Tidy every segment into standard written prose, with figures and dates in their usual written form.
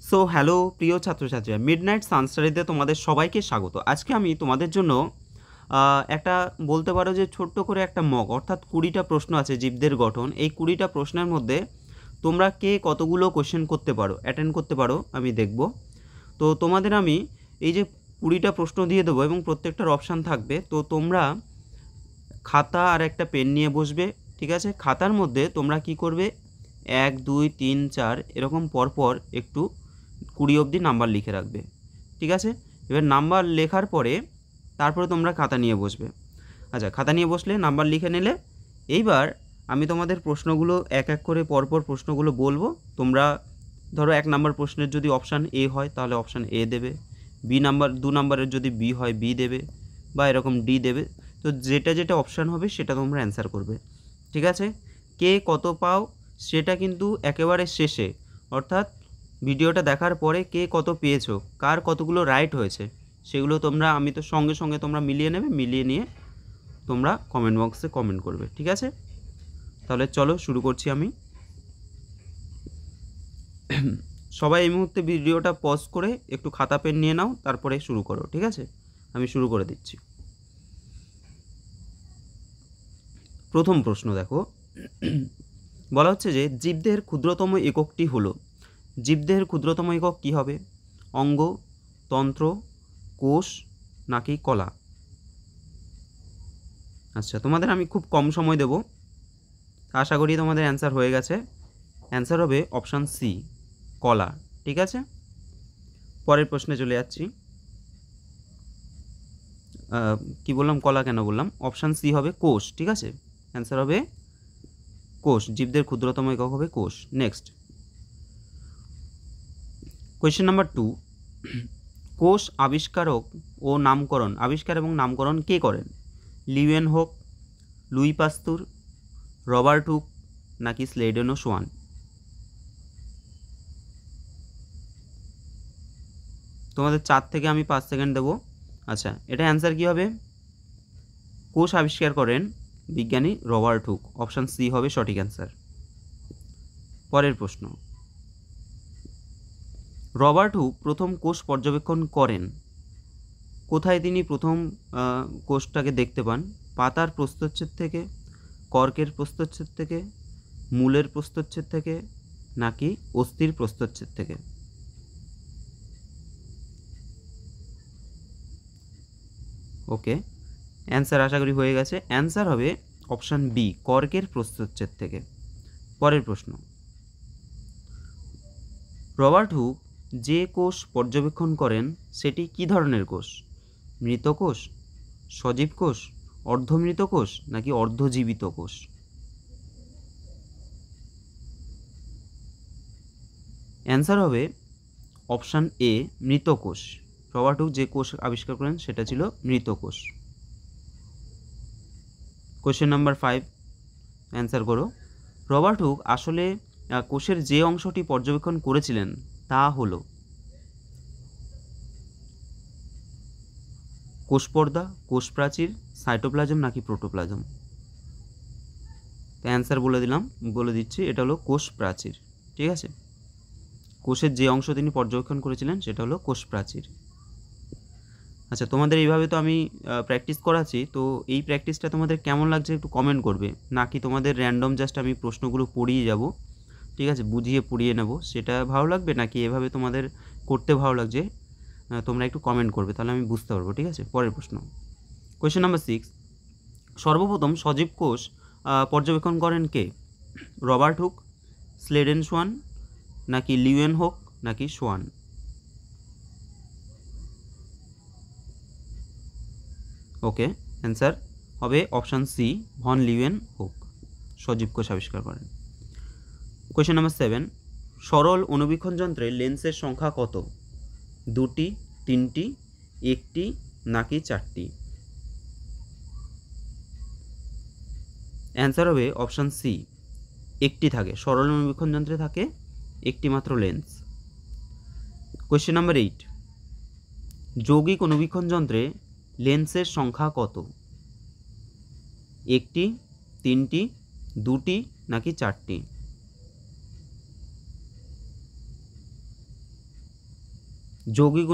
So hello প্রিয় ছাত্রছাত্রীরা, midnight সানস্টাডিতে তোমাদের সবাইকে স্বাগত। আজকে আমি তোমাদের জন্য একটা বলতে পারো যে ছোট্ট করে একটা মক অর্থাৎ 20টা প্রশ্ন আছে জীবদের গঠন। এই 20টা প্রশ্নের মধ্যে তোমরা কে কতগুলো কোশ্চেন করতে পারো, অ্যাটেন্ড করতে পারো আমি দেখব। তো তোমাদের আমি এই যে 20টা প্রশ্ন দিয়ে দেবো এবং প্রত্যেকটার অপশান থাকবে। তো তোমরা খাতা আর একটা পেন নিয়ে বসবে, ঠিক আছে? খাতার মধ্যে তোমরা কি করবে, 1 2 3 4 এরকম পরপর একটু 20 অবধি নাম্বার লিখে রাখবে, ঠিক আছে? এবার নাম্বার লেখার পরে তারপরে তোমরা খাতা নিয়ে বসবে। আচ্ছা, খাতা নিয়ে বসলে নাম্বার লিখে নিলে এইবার আমি তোমাদের প্রশ্নগুলো এক এক করে পরপর প্রশ্নগুলো বলবো। তোমরা ধরো 1 নাম্বার প্রশ্নের যদি অপশান এ হয় তাহলে অপশান এ দেবে, বি নাম্বার 2 নাম্বারের যদি বি হয় বি দেবে, বা এরকম ডি দেবে। তো যেটা যেটা অপশান হবে সেটা তোমরা অ্যান্সার করবে, ঠিক আছে? কে কত পাও সেটা কিন্তু একেবারে শেষে, অর্থাৎ ভিডিওটা দেখার পরে কে কত পেয়েছো, কার কতগুলো রাইট হয়েছে সেগুলো তোমরা, আমি তো সঙ্গে সঙ্গে তোমরা মিলিয়ে নেবে, মিলিয়ে নিয়ে তোমরা কমেন্ট বক্সে কমেন্ট করবে, ঠিক আছে? তাহলে চলো শুরু করছি আমি। সবাই এই মুহূর্তে ভিডিওটা পজ করে একটু খাতা পেন নিয়ে নাও, তারপরে শুরু করো, ঠিক আছে? আমি শুরু করে দিচ্ছি। প্রথম প্রশ্ন দেখো, বলা হচ্ছে যে জীবদেহের ক্ষুদ্রতম এককটি হলো। জীবদেহের ক্ষুদ্রতম একক কী হবে? অঙ্গ, তন্ত্র, কোষ নাকি কলা? আচ্ছা, তোমাদের আমি খুব কম সময় দেব, আশা করি তোমাদের অ্যান্সার হয়ে গেছে। অ্যান্সার হবে অপশান সি, কলা, ঠিক আছে? পরের প্রশ্নে চলে যাচ্ছি। কি বললাম, কলা কেন বললাম? অপশান সি হবে কোষ, ঠিক আছে? অ্যান্সার হবে কোষ, জীবদের ক্ষুদ্রতম একক হবে কোষ। নেক্সট কোয়েশ্চেন নাম্বার 2, কোষ আবিষ্কারক ও নামকরণ, আবিষ্কার এবং নামকরণ কে করেন? লিউয়েন হোক, লুই পাস্তুর, রবার্ট হুক নাকি স্লেডেন ও সোয়ান? তোমাদের 4 থেকে আমি 5 সেকেন্ড দেবো। আচ্ছা, এটা অ্যান্সার কী হবে? কোষ আবিষ্কার করেন বিজ্ঞানী রবার্ট হুক, অপশান সি হবে সঠিক অ্যান্সার। পরের প্রশ্ন, রবার্ট হুক প্রথম কোষ পর্যবেক্ষণ করেন কোথায়? তিনি প্রথম কোষটাকে দেখতে পান পাতার প্রস্থচ্ছেদ থেকে, কর্কের প্রস্থচ্ছেদ থেকে, মূলের প্রস্থচ্ছেদ থেকে নাকি অস্থির প্রস্থচ্ছেদ থেকে? ওকে, অ্যান্সার আশা করি হয়ে গেছে। অ্যান্সার হবে অপশান বি, কর্কের প্রস্থচ্ছেদ থেকে। পরের প্রশ্ন, রবার্ট হুক যে কোষ পর্যবেক্ষণ করেন সেটি কী ধরনের কোষ? মৃত কোষ, সজীব কোষ, অর্ধমৃত কোষ নাকি অর্ধজীবিত কোষ? অ্যান্সার হবে অপশান এ, মৃত কোষ। রবার্ট হুক যে কোষ আবিষ্কার করেন সেটা ছিল মৃত কোষ। কোশ্চেন নাম্বার 5 অ্যান্সার করো। রবার্ট হুক আসলে কোষের যে অংশটি পর্যবেক্ষণ করেছিলেন তা হলো কোষপর্দা, কোষ প্রাচীর, সাইটোপ্লাজম নাকি প্রোটোপ্লাজম? অ্যান্সার বলে দিচ্ছি, এটা হলো কোষ প্রাচীর, ঠিক আছে? কোষের যে অংশ তিনি পর্যবেক্ষণ করেছিলেন সেটা হলো কোষ প্রাচীর। আচ্ছা, তোমাদের এইভাবে তো আমি প্র্যাকটিস করাচ্ছি, তো এই প্র্যাকটিসটা তোমাদের কেমন লাগছে একটু কমেন্ট করবে, নাকি তোমাদের র্যান্ডম জাস্ট আমি প্রশ্নগুলো পড়িয়ে যাব, ঠিক আছে, বুঝিয়ে পড়িয়ে নেব, সেটা ভালো লাগবে, নাকি এভাবে তোমাদের করতে ভালো লাগছে? তোমরা একটু কমেন্ট করবে, তাহলে আমি বুঝতে পারবো, ঠিক আছে? পরের প্রশ্ন, কোয়েশ্চেন নাম্বার 6, সর্বপ্রথম সজীব কোষ পর্যবেক্ষণ করেন কে? রবার্ট হুক, স্লেডেন সোয়ান নাকি লিউয়েন হোক নাকি সোয়ান? ওকে, অ্যান্সার হবে অপশান সি, ভন লিউয়েন হোক সজীব কোষ আবিষ্কার করেন। কোয়েশ্চেন নাম্বার 7, সরল অণুবীক্ষণ যন্ত্রে লেন্সের সংখ্যা কত? 2টি, 3টি, 1টি নাকি 4টি? অ্যান্সার হবে অপশান সি, 1টি থাকে। সরল অণুবীক্ষণ যন্ত্রে থাকে 1টি মাত্র লেন্স। কোয়েশ্চেন নাম্বার 8, যৌগিক অণুবীক্ষণ যন্ত্রে লেন্সের সংখ্যা কত? 1টি, 3টি, 2টি নাকি 4টি? যৌগিক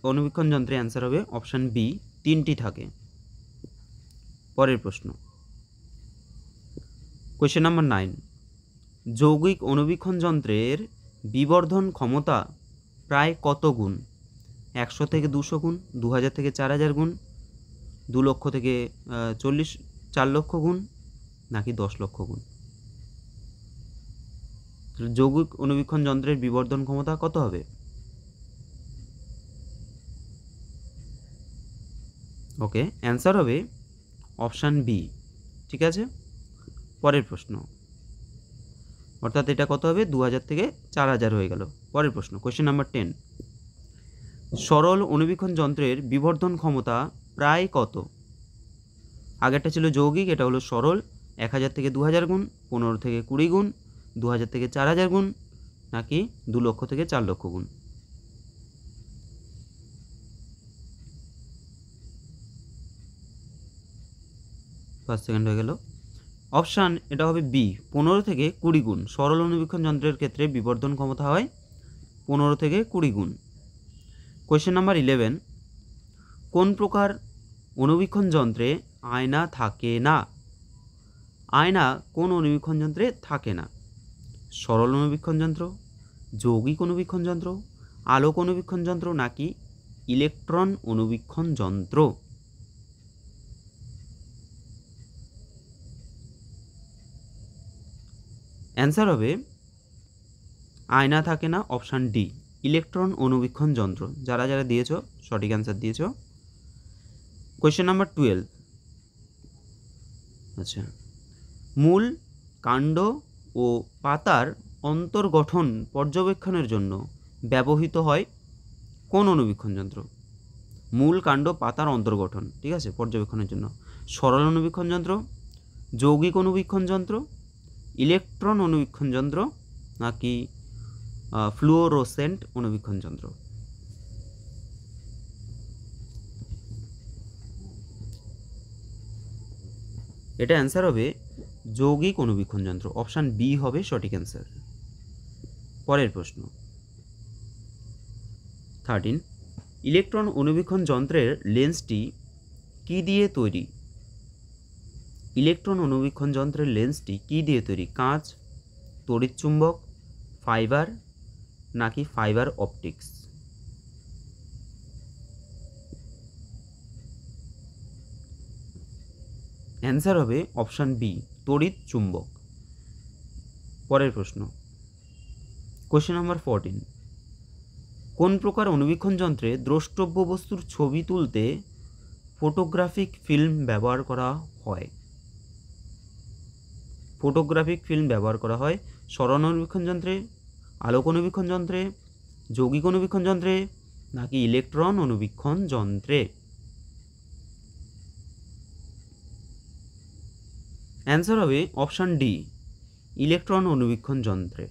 অণুবীক্ষণ যন্ত্রে অ্যান্সার হবে অপশান বি, 3টি থাকে। পরের প্রশ্ন, কোয়েশ্চেন নাম্বার 9, যৌগিক অণুবীক্ষণ যন্ত্রের বিবর্ধন ক্ষমতা প্রায় কত গুণ? 100 থেকে 200 গুণ, 2000 থেকে 4000 গুণ, 2 লক্ষ থেকে 4 লক্ষ গুণ, নাকি 10 লক্ষ গুণ? যৌগিক অণুবীক্ষণ যন্ত্রের বিবর্ধন ক্ষমতা কত হবে? ওকে, অ্যান্সার হবে অপশান বি। ঠিক আছে, পরের প্রশ্ন, অর্থাৎ এটা কত হবে? 2000 থেকে 4000 হয়ে গেল। পরের প্রশ্ন, কোয়েশ্চেন নাম্বার 10, সরল অণুবীক্ষণ যন্ত্রের বিবর্ধন ক্ষমতা প্রায় কত? আগেরটা ছিল যৌগিক, এটা হলো সরল। 1000 থেকে 2000 গুণ, 15 থেকে 20 গুণ, 2000 থেকে 4000 গুণ, নাকি 2 লক্ষ থেকে 4 লক্ষ গুণ? ফার্স্ট সেকেন্ড হয়ে গেল। অপশান এটা হবে বি, 15 থেকে 20 গুণ। সরল অণুবীক্ষণ যন্ত্রের ক্ষেত্রে বিবর্ধন ক্ষমতা হয় 15 থেকে 20 গুণ। কোয়েশ্চেন নাম্বার 11, কোন প্রকার অণুবীক্ষণ যন্ত্রে আয়না থাকে না? আয়না কোন অণুবীক্ষণ যন্ত্রে থাকে না? সরল অণুবীক্ষণ যন্ত্র, যৌগিক অণুবীক্ষণ যন্ত্র, আলোক অণুবীক্ষণ যন্ত্র, নাকি ইলেকট্রন অণুবীক্ষণ যন্ত্র? অ্যান্সার হবে আয়না থাকে না, অপশান ডি, ইলেকট্রন অণুবীক্ষণ যন্ত্র। যারা যারা দিয়েছো সঠিক অ্যান্সার দিয়েছো। কোয়েশ্চেন নাম্বার 12, আচ্ছা, মূল, কাণ্ড ও পাতার অন্তর্গঠন পর্যবেক্ষণের জন্য ব্যবহৃত হয় কোন অণুবীক্ষণ যন্ত্র? মূল, কাণ্ড, পাতার অন্তর্গঠন, ঠিক আছে, পর্যবেক্ষণের জন্য সরল অণুবীক্ষণ যন্ত্র, যৌগিক অণুবীক্ষণ যন্ত্র, ইলেকট্রন অণুবীক্ষণ যন্ত্র, নাকি ফ্লুওরোসেন্ট অণুবীক্ষণ যন্ত্র? এটা অ্যান্সার হবে যৌগিক অণুবীক্ষণ যন্ত্র, অপশান বি হবে সঠিক অ্যান্সার। পরের প্রশ্ন 13, ইলেকট্রন অণুবীক্ষণ যন্ত্রের লেন্সটি কি দিয়ে তৈরি? ইলেকট্রন অণুবীক্ষণ যন্ত্রের লেন্সটি কি দিয়ে তৈরি? কাঁচ, তড়িৎচুম্বক, ফাইবার, নাকি ফাইবার অপটিক্স? অ্যান্সার হবে অপশান বি, তড়িৎ চুম্বক। পরের প্রশ্ন, কোয়েশ্চেন নাম্বার 14, কোন প্রকার অণুবীক্ষণ যন্ত্রে দ্রষ্টব্য বস্তুর ছবি তুলতে ফটোগ্রাফিক ফিল্ম ব্যবহার করা হয়? ফটোগ্রাফিক ফিল্ম ব্যবহার করা হয় সরল অণুবীক্ষণ যন্ত্রে, আলোক অণুবীক্ষণ যন্ত্রে, যৌগিক অণুবীক্ষণ যন্ত্রে, নাকি ইলেকট্রন অণুবীক্ষণ যন্ত্রে? অ্যান্সার হবে অপশান ডি, ইলেকট্রন অণুবীক্ষণ যন্ত্রে।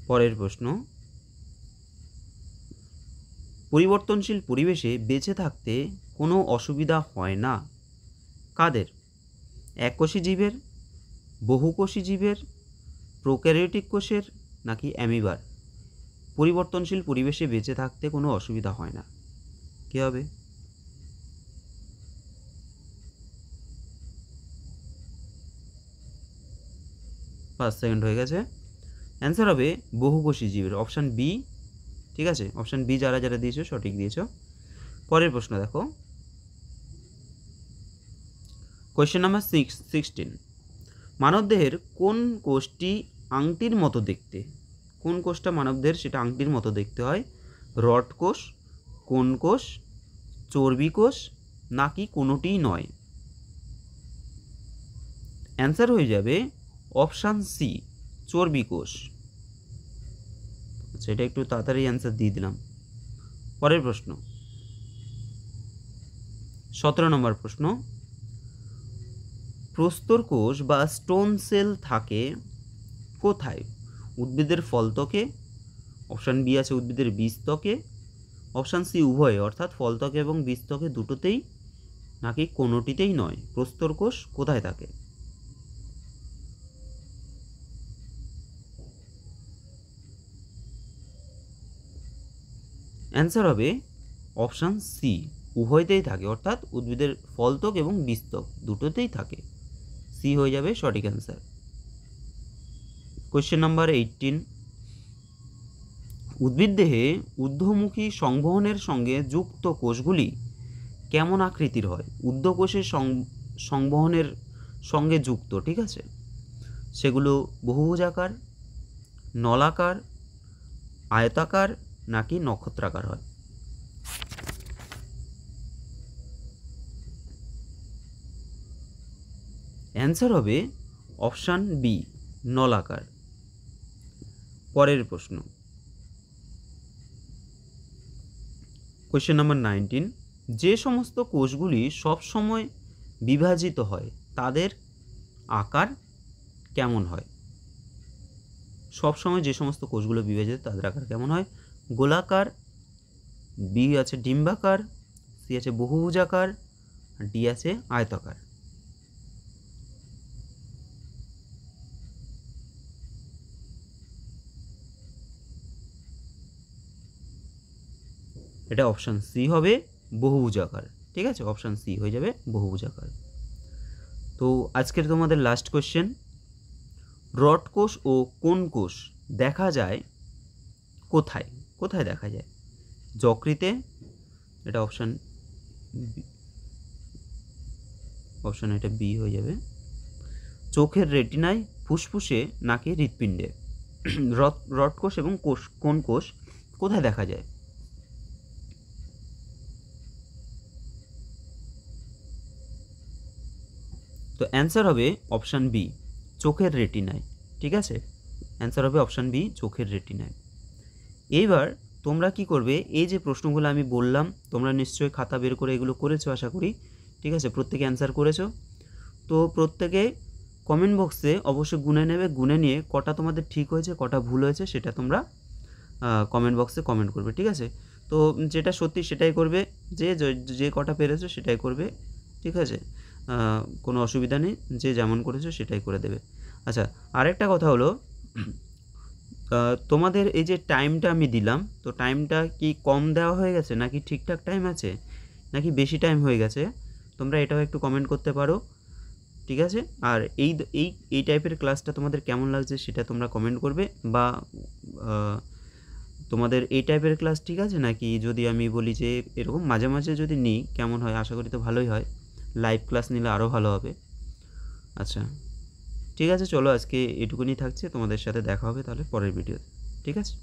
পরের প্রশ্ন, পরিবর্তনশীল পরিবেশে বেঁচে থাকতে কোনো অসুবিধা হয় না কাদের? এককোষী জীবের, বহুকোষী জীবের, প্রোক্যারিওটিক কোষের, নাকি অ্যামিবার? পরিবর্তনশীল পরিবেশে বেঁচে থাকতে কোনো অসুবিধা হয় না, কী হবে? ফার্স্ট সেকেন্ড হয়ে গেছে। অ্যান্সার হবে বহুকোষী জীবের, অপশান বি। ঠিক আছে, অপশান বি যারা যারা দিয়েছো সঠিক দিয়েছো। পরের প্রশ্ন দেখো, কোয়েশ্চেন নাম্বার 16, মানবদেহের কোন কোষটি আংটির মতো দেখতে? কোন কোষটা মানবদেহের সেটা আংটির মতো দেখতে হয়? রড কোষ, কোন কোষ, চর্বি কোষ, নাকি কোনোটিই নয়? অ্যান্সার হয়ে যাবে অপশান সি, চর্বি কোষ। আচ্ছা, এটা একটু তাড়াতাড়ি অ্যান্সার দিয়ে দিলাম। পরের প্রশ্ন 17 নম্বর প্রশ্ন, প্রস্তর কোষ বা স্টোন সেল থাকে কোথায়? উদ্ভিদের ফলত্বকে, অপশান বি আছে উদ্ভিদের বীজত্বকে, অপশান সি উভয় অর্থাৎ ফলত্বকে এবং বীজত্বকে দুটোতেই, নাকি কোনোটিতেই নয়? প্রস্তর কোষ কোথায় থাকে? অ্যান্সার হবে অপশান সি, উভয়তেই থাকে, অর্থাৎ উদ্ভিদের ফলত্বক এবং বীজত্বক দুটোতেই থাকে। সি হয়ে যাবে সঠিক অ্যান্সার। কোয়েশ্চেন নাম্বার 18, উদ্ভিদ দেহে ঊর্ধ্বমুখী সংবহনের সঙ্গে যুক্ত কোষগুলি কেমন আকৃতির হয়? ঊর্ধ্বকোষের সংবহনের সঙ্গে যুক্ত, ঠিক আছে, সেগুলো বহুভুজাকার, নলাকার, আয়তাকার নাকি নক্ষত্রাকার হয়? অ্যান্সার হবে অপশান বি, নলাকার। পরের প্রশ্ন, কোয়েশ্চেন নাম্বার 19, যে সমস্ত কোষগুলি সবসময় বিভাজিত হয় তাদের আকার কেমন হয়? সবসময় যে সমস্ত কোষগুলো বিভাজিত তাদের আকার কেমন হয়? গোলাকার, বি আছে ডিম্বাকার, সি আছে বহুভুজাকার, ডি আছে আয়তাকার। এটা অপশান সি হবে বহুভুজাকার, ঠিক আছে, অপশান সি হয়ে যাবে বহুভুজাকার। তো আজকের তোমাদের লাস্ট কোশ্চেন, রড কোষ ও কোন কোষ দেখা যায় কোথায়? কোথায় দেখা যায়? যকৃতে, এটা অপশান এটা বি হয়ে যাবে। চোখের রেটিনায়, ফুসফুসে নাকি হৃৎপিণ্ডে? রড কোষ এবং কোন কোষ কোথায় দেখা যায়? তো অ্যান্সার হবে অপশান বি, চোখের রেটিনায়, ঠিক আছে, অ্যান্সার হবে অপশান বি, চোখের রেটিনায়। এইবার তোমরা কি করবে, এই যে প্রশ্নগুলো আমি বললাম তোমরা নিশ্চয়ই খাতা বের করে এগুলো করেছো আশা করি, ঠিক আছে, প্রত্যেকে অ্যান্সার করেছো। তো প্রত্যেকে কমেন্ট বক্সে অবশ্যই গুনে নেবে, গুনে নিয়ে কটা তোমাদের ঠিক হয়েছে কটা ভুল হয়েছে সেটা তোমরা কমেন্ট বক্সে কমেন্ট করবে, ঠিক আছে। তো যেটা সত্যি সেটাই করবে, যে কটা পেরেছো সেটাই করবে, ঠিক আছে, কোনো অসুবিধা নেই, যে যেমন করেছো সেটাই করে দেবে। আচ্ছা, আরেকটা কথা হলো, তোমাদের এই যে টাইমটা আমি দিলাম, তো টাইমটা কি কম দেওয়া হয়ে গেছে নাকি ঠিকঠাক টাইম আছে নাকি বেশি টাইম হয়ে গেছে? তোমরা এটাও একটু কমেন্ট করতে পারো, ঠিক আছে। আর এই টাইপের ক্লাসটা তোমাদের কেমন লাগছে সেটা তোমরা কমেন্ট করবে, বা তোমাদের এই টাইপের ক্লাস ঠিক আছে নাকি যদি আমি বলি যে এরকম মাঝে মাঝে যদি নিই কেমন হয়? আশা করি তো ভালোই হয়, লাইভ ক্লাস নিলে আরও ভালো হবে। আচ্ছা, ঠিক আছে, চলো আজকে এটুকুনি থাকছে, তোমাদের সাথে দেখা হবে তাহলে পরের ভিডিওতে, ঠিক আছে।